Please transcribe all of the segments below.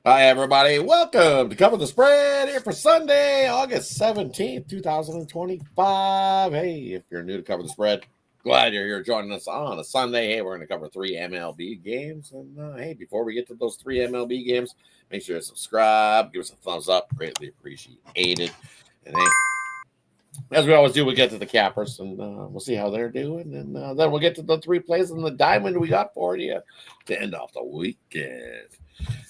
Hi, everybody. Welcome to Cover the Spread here for Sunday, August 17th, 2025. Hey, if you're new to Cover the Spread, glad you're here joining us on a Sunday. Hey, we're going to cover 3 MLB games. And hey, before we get to those 3 MLB games, make sure to subscribe, give us a thumbs up. Greatly appreciated. And hey, as we always do, we get to the cappers and we'll see how they're doing. And then we'll get to the 3 plays in the diamond we got for you to end off the weekend.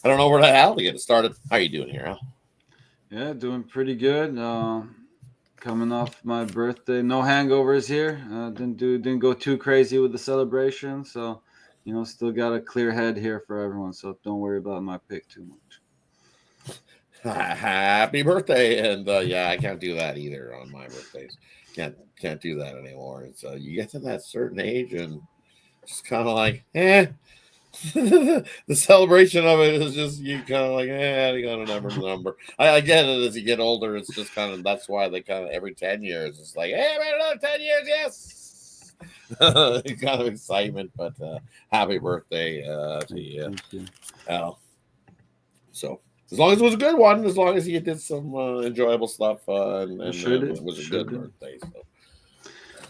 I don't know where the hell to get it started. How are you doing here, Al? Yeah, doing pretty good. Coming off my birthday, no hangovers here. Didn't go too crazy with the celebration, so still got a clear head here for everyone. So don't worry about my pick too much. Happy birthday! And yeah, I can't do that either on my birthdays. Can't do that anymore. It's you get to that certain age and just kind of like, the celebration of it is just you kind of like, you got a number. I get it as you get older. It's just kind of that's why they kind of every 10 years it's like, hey, man, another 10 years, yes. Kind of excitement, but happy birthday to you, Al. So as long as it was a good one, as long as you did some enjoyable stuff, and it was a good birthday. So.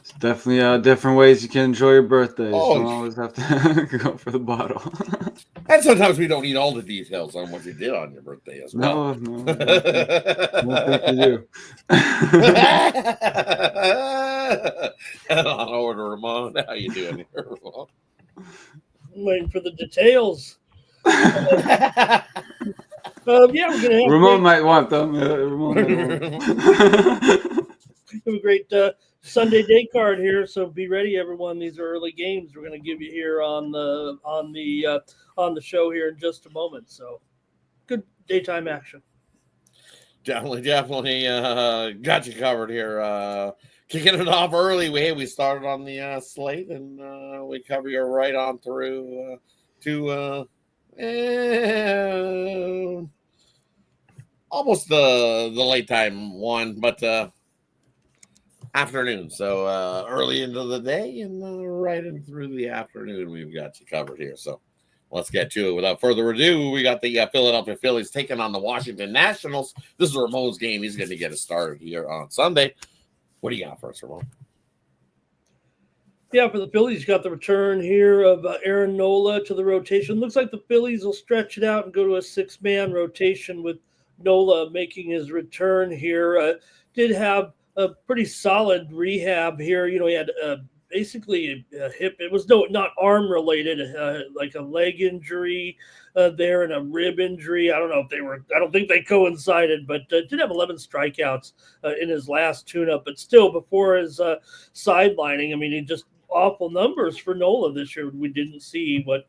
It's definitely different ways you can enjoy your birthdays. Don't always have to go for the bottle. And sometimes we don't need all the details on what you did on your birthday as well. No, thank you. On order, Ramon. How you doing here, Ramon? I'm waiting for the details. Yeah, we're gonna have Ramon might want them. Ramon have a great Sunday day card here, so be ready, everyone. These are early games we're going to give you here on the show here in just a moment. So, good daytime action. Definitely got you covered here. Kicking it off early. We started on the slate, and we cover you right on through to almost the late time one, but afternoon. So early into the day and right in through the afternoon, we've got you covered here. So let's get to it. Without further ado, we got the Philadelphia Phillies taking on the Washington Nationals. This is Ramon's game. He's going to get us started here on Sunday. What do you got for us, Ramon? Yeah, for the Phillies, you got the return here of Aaron Nola to the rotation. Looks like the Phillies will stretch it out and go to a 6-man rotation with Nola making his return here. Did have a pretty solid rehab here. He had basically a hip. It was not arm related, like a leg injury there and a rib injury. I don't know if they were. I don't think they coincided, but did have 11 strikeouts in his last tune-up. But still, before his sidelining, I mean, he just awful numbers for Nola this year. We didn't see what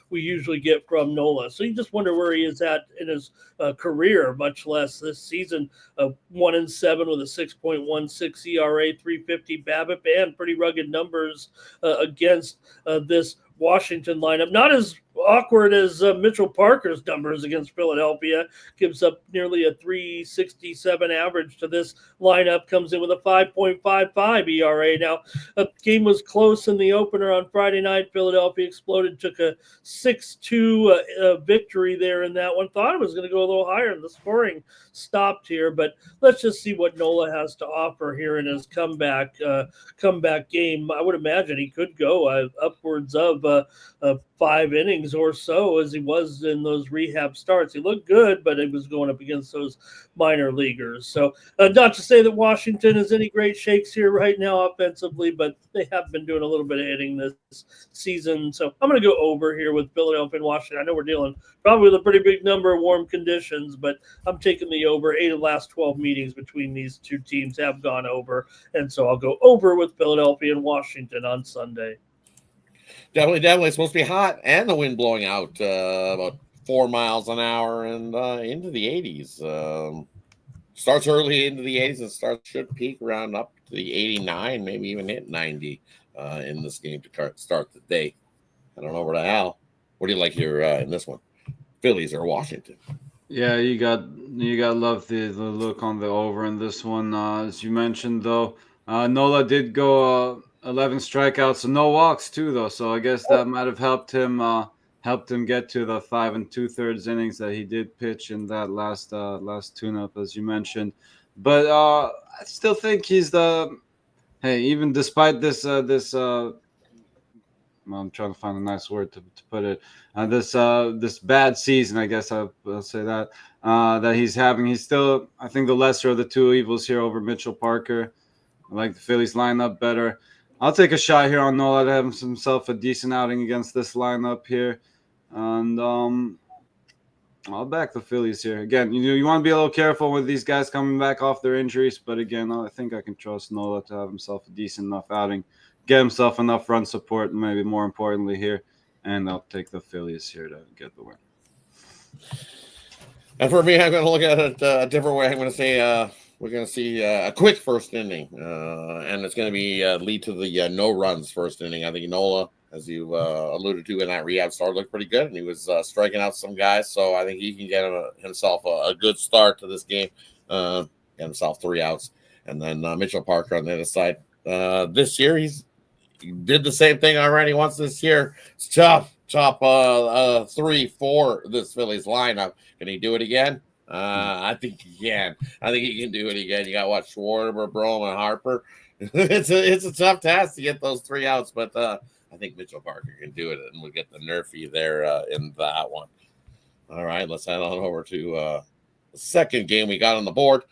we usually get from Nola. So you just wonder where he is at in his career, much less this season. 1-7 with a 6.16 ERA, 350 BABIP, and pretty rugged numbers against this Washington lineup. Not as awkward as Mitchell Parker's numbers against Philadelphia. Gives up nearly a 367 average to this lineup. Comes in with a 5.55 ERA. Now, the game was close in the opener on Friday night. Philadelphia exploded, took a 6-2 victory there in that one. Thought it was going to go a little higher, and the scoring stopped here. But let's just see what Nola has to offer here in his comeback game. I would imagine he could go upwards of 5 innings or so as he was in those rehab starts. He looked good, but he was going up against those minor leaguers. So not to say that Washington is any great shakes here right now offensively, but they have been doing a little bit of hitting this season. So I'm going to go over here with Philadelphia and Washington. I know we're dealing probably with a pretty big number of warm conditions, but I'm taking the over. 8 of the last 12 meetings between these two teams have gone over, and so I'll go over with Philadelphia and Washington on Sunday. Definitely. It's supposed to be hot and the wind blowing out about 4 miles an hour and into the 80s. Starts early into the 80s and should peak around up to the 89, maybe even hit 90 in this game to start the day. I don't know where the hell. What do you like here in this one? Phillies or Washington? Yeah, you got love the look on the over in this one. As you mentioned though, Nola did go 11 strikeouts, so no walks too though. So I guess that might have helped him helped him get to the 5 2/3 innings that he did pitch in that last tune-up, as you mentioned. But I still think he's the even despite this I'm trying to find a nice word to put it. This bad season, I guess I'll say that that he's having. He's still, I think, the lesser of the two evils here over Mitchell Parker. I like the Phillies lineup better. I'll take a shot here on Nola to have himself a decent outing against this lineup here, and I'll back the Phillies here. Again, you want to be a little careful with these guys coming back off their injuries, but again, I think I can trust Nola to have himself a decent enough outing, get himself enough run support, maybe more importantly here, and I'll take the Phillies here to get the win. And for me, I'm going to look at it a different way. I'm going to say we're going to see a quick first inning, and it's going to be lead to the no runs first inning. I think Nola, as you alluded to in that rehab start, looked pretty good, and he was striking out some guys. So I think he can get himself a good start to this game, get himself 3 outs, and then Mitchell Parker on the other side. This year, he did the same thing already once this year. It's tough. 3, 4 this Phillies lineup. Can he do it again? I think he can. I think he can do it again. You got what, Schwarber, Brom, and Harper. it's a tough task to get those 3 outs, but I think Mitchell Parker can do it, and we'll get the nerfy there in that one. All right, let's head on over to the second game we got on the board.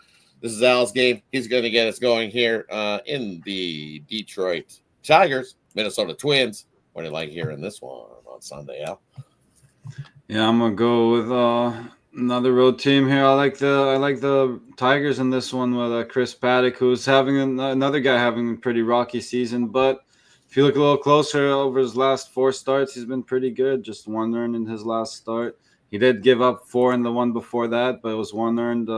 This is Al's game. He's going to get us going here in the Detroit Tigers, Minnesota Twins. What do you like here in this one on Sunday, Al? Yeah, I'm gonna go with another road team here. I like the Tigers in this one with Chris Paddock, who's having another guy having a pretty rocky season. But if you look a little closer over his last 4 starts, he's been pretty good. Just 1 earned in his last start. He did give up 4 in the one before that, but it was 1 earned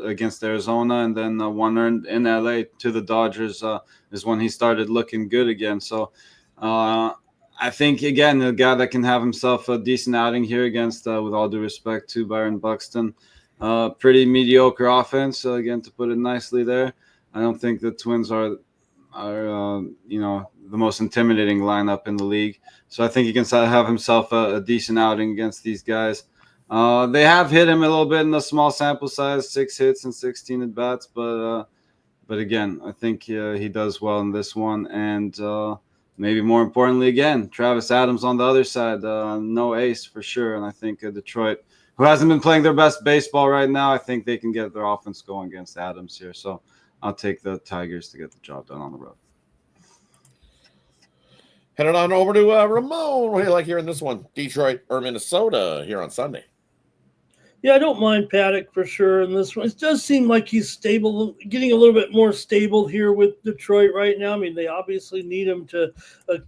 against Arizona, and then 1 earned in LA to the Dodgers is when he started looking good again. So I think, again, the guy that can have himself a decent outing here against, with all due respect to Byron Buxton, pretty mediocre offense, again, to put it nicely there. I don't think the Twins are the most intimidating lineup in the league. So I think he can have himself a decent outing against these guys. They have hit him a little bit in a small sample size, 6 hits and 16 at bats, but again, I think he does well in this one, and maybe more importantly, again, Travis Adams on the other side, no ace for sure, and I think Detroit, who hasn't been playing their best baseball right now, I think they can get their offense going against Adams here. So I'll take the Tigers to get the job done on the road. Headed on over to Ramon. What do you like here in this one? Detroit or Minnesota here on Sunday? Yeah, I don't mind Paddock for sure in this one. It does seem like he's stable, getting a little bit more stable here with Detroit right now. I mean, they obviously need him to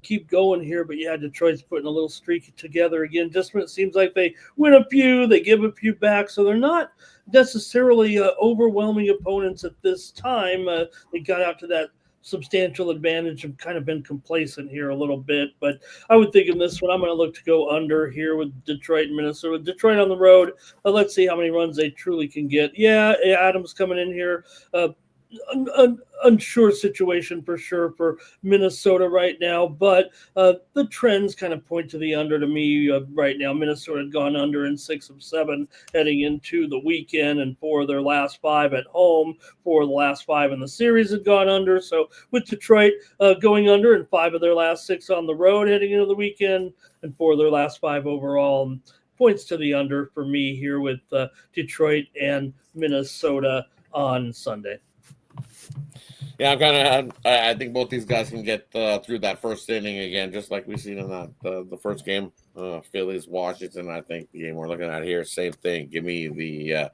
keep going here, but yeah, Detroit's putting a little streak together again. Just when it seems like they win a few, they give a few back, so they're not necessarily overwhelming opponents at this time. They got out to that substantial advantage and kind of been complacent here a little bit, but I would think in this one I'm going to look to go under here with Detroit and Minnesota. Detroit on the road, let's see how many runs they truly can get. Yeah, Adams coming in here, unsure situation for sure for Minnesota right now, but the trends kind of point to the under to me right now. Minnesota had gone under in 6 of 7 heading into the weekend, and 4 of their last 5 at home. 4 of the last 5 in the series had gone under. So with Detroit going under and 5 of their last 6 on the road heading into the weekend, and 4 of their last 5 overall, points to the under for me here with Detroit and Minnesota on Sunday. Yeah, I think both these guys can get through that first inning again, just like we've seen in the first game, Phillies, Washington. I think the game we're looking at here, same thing. Give me the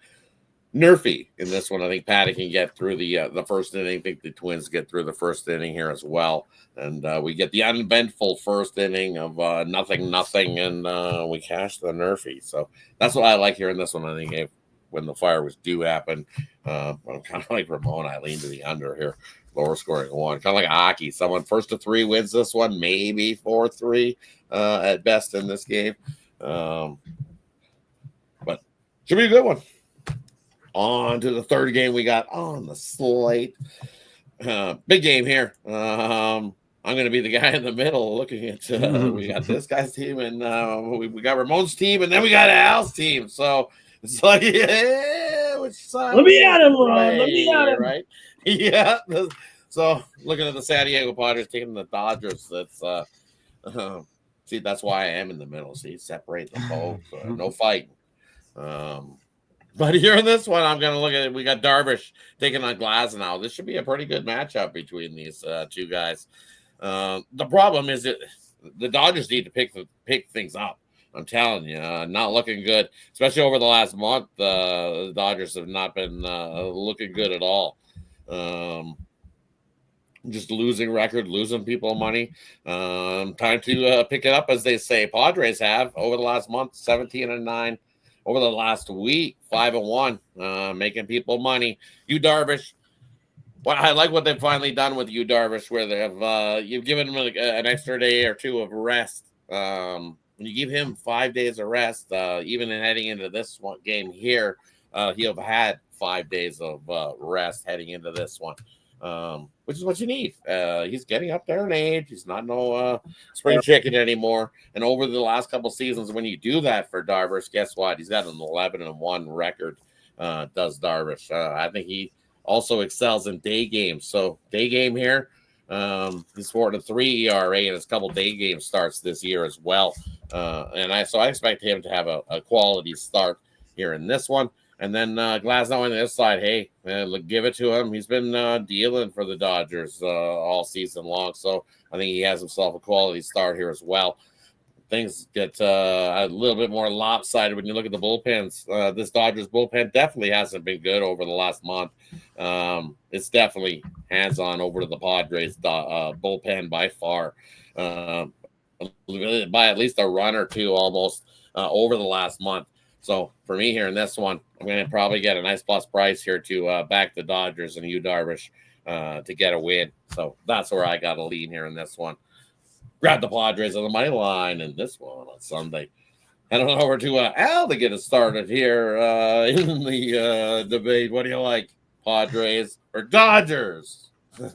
nerfy in this one. I think Paddock can get through the first inning. I think the Twins get through the first inning here as well, and we get the uneventful first inning of nothing, and we cash the nerfy. So that's what I like here in this one. I think when the fireworks do happen, I'm kind of like Ramon. I lean to the under here, lower scoring one, kind of like hockey. Someone first to 3 wins this one, maybe 4-3 at best in this game, but should be a good one. On to the third game we got on the slate. Big game here. I'm going to be the guy in the middle looking at. We got this guy's team, and we got Ramon's team, and then we got Al's team. So it's like, yeah, which side? Let me at him, Ron. Let me at him. Right? Yeah. So looking at the San Diego Padres taking the Dodgers, that's see, that's why I am in the middle. See, separate the both, no fighting. But here in this one, I'm going to look at it. We got Darvish taking on Glasnow. This should be a pretty good matchup between these two guys. The problem is that the Dodgers need to pick things up. I'm telling you, not looking good, especially over the last month. The Dodgers have not been looking good at all. Just losing record, losing people money. Time to pick it up, as they say. Padres have over the last month, 17-9. Over the last week, 5-1, making people money. You Darvish. Well, I like what they've finally done with you, Darvish, where they have you've given him an extra day or two of rest. When you give him 5 days of rest, even in heading into this one game here, he'll have had 5 days of rest heading into this one, which is what you need. He's getting up there in age. He's not no spring chicken anymore. And over the last couple seasons, when you do that for Darvish, guess what? He's got an 11-1 record. Does Darvish? I think he also excels in day games. So day game here, he's 4.3 ERA in his couple day game starts this year as well. And I expect him to have a quality start here in this one. And then Glasnow on the other side, hey, give it to him. He's been dealing for the Dodgers all season long. So I think he has himself a quality start here as well. Things get a little bit more lopsided when you look at the bullpens. This Dodgers bullpen definitely hasn't been good over the last month. It's definitely hands-on over to the Padres bullpen by far. By at least a run or two almost over the last month. So for me here in this one, I'm going to probably get a nice plus price here to back the Dodgers and you Darvish to get a win. So that's where I got to lean here in this one. Grab the Padres on the money line in this one on Sunday. Head on over to Al to get us started here in the debate. What do you like, Padres or Dodgers? It's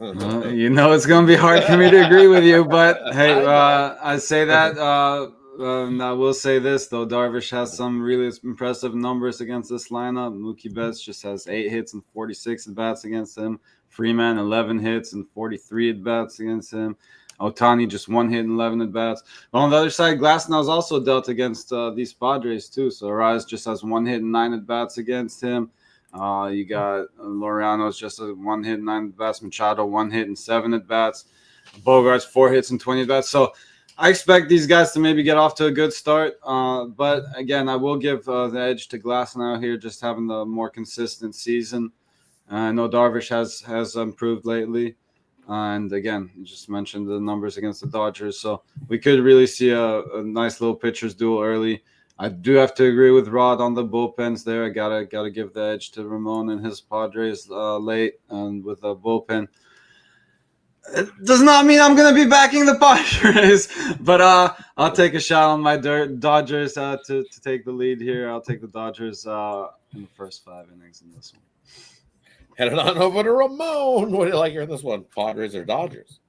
going to be hard for me to agree with you, but hey, I say that. I will say this, though. Darvish has some really impressive numbers against this lineup. Mookie Betts just has 8 hits and 46 at-bats against him. Freeman, 11 hits and 43 at-bats against him. Ohtani, just 1 hit and 11 at-bats. But on the other side, Glasnow's also dealt against these Padres, too. So Arraez just has 1 hit and 9 at-bats against him. You got Laureano's just a 1 hit and 9 at-bats. Machado, 1 hit and 7 at-bats. Bogarts, 4 hits and 20 at-bats. So I expect these guys to maybe get off to a good start. But again, I will give the edge to Glasnow here, just having the more consistent season. I know Darvish has improved lately. And again, you just mentioned the numbers against the Dodgers. So we could really see a nice little pitcher's duel early. I do have to agree with Rodd on the bullpens there. I gotta give the edge to Ramon and his Padres late and with the bullpen. It does not mean I'm going to be backing the Padres, but I'll take a shot on my Dodgers to take the lead here. I'll take the Dodgers in the first 5 innings in this one. Headed on over to Ramon. What do you like here in this one, Padres or Dodgers?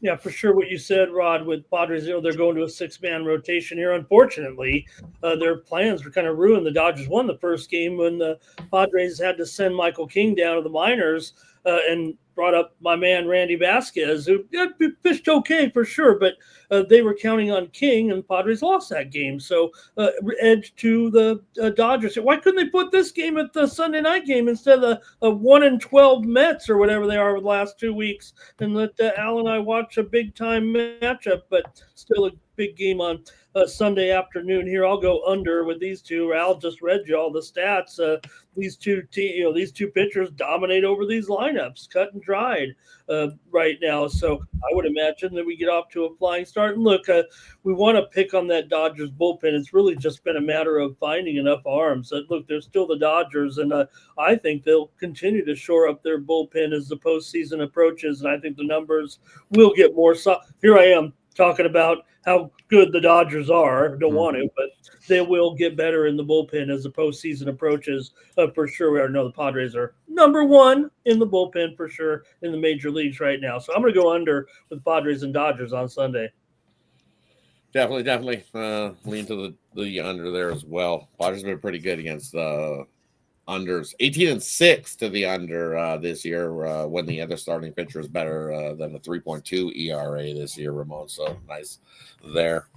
Yeah, for sure what you said, Rodd, with Padres, they're going to a 6-man rotation here. Unfortunately, their plans were kind of ruined. The Dodgers won the first game when the Padres had to send Michael King down to the minors and brought up my man Randy Vasquez, who pitched okay for sure, but they were counting on King, and Padres lost that game. So edge to the Dodgers. Why couldn't they put this game at the Sunday night game instead of the 1-12 Mets or whatever they are with the last 2 weeks, and let Al and I watch a big-time matchup, but still a big game on Sunday afternoon here. I'll go under with these two. Al just read you all the stats. These two pitchers dominate over these lineups, cut and dried right now. So I would imagine that we get off to a flying start. And look, we want to pick on that Dodgers bullpen. It's really just been a matter of finding enough arms. Look, they're still the Dodgers, and I think they'll continue to shore up their bullpen as the postseason approaches. And I think the numbers will get more. So here I am talking about how good the Dodgers are. Don't want to, but they will get better in the bullpen as the postseason approaches. For sure, we already know the Padres are number one in the bullpen for sure in the major leagues right now. So I'm going to go under with Padres and Dodgers on Sunday. Definitely lean to the under there as well. Padres have been pretty good against the unders. 18-6 to the under this year when the other starting pitcher is better than the 3.2 ERA this year, Ramon. So nice there.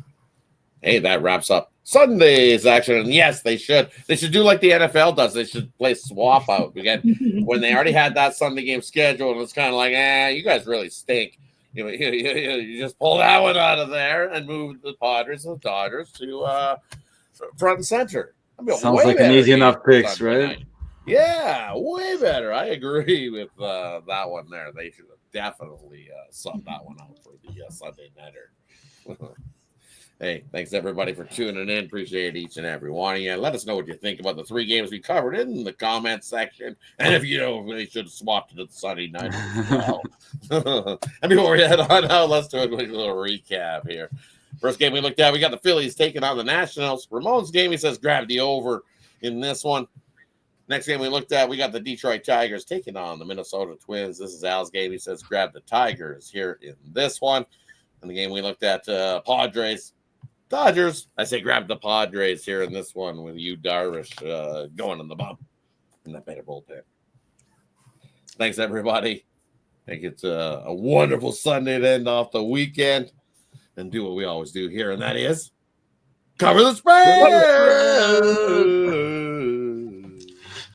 Hey, that wraps up Sunday's action. And yes, they should do like the NFL does. They should play swap out again when they already had that Sunday game scheduled. And it's kind of like, you guys really stink. You just pull that one out of there and move the Padres and the Dodgers to front and center. Sounds like an easy enough picks, right? Night. Yeah, way better. I agree with that one there. They should have definitely subbed that one out for the Sunday nighter. Hey, thanks everybody for tuning in. Appreciate each and every one of you. Let us know what you think about the 3 games we covered in the comment section. And if you know, they should have swapped it to the Sunday night as well. And before we head on out, let's do a quick little recap here. First game we looked at, we got the Phillies taking on the Nationals. Ramon's game, he says, grab the over in this one. Next game we looked at, we got the Detroit Tigers taking on the Minnesota Twins. This is Al's game. He says, grab the Tigers here in this one. And the game we looked at, Padres, Dodgers. I say grab the Padres here in this one with you, Darvish, going on the bump in that better bullpen. Thanks, everybody. I think it's a wonderful Sunday to end off the weekend and do what we always do here, and that is cover the spread.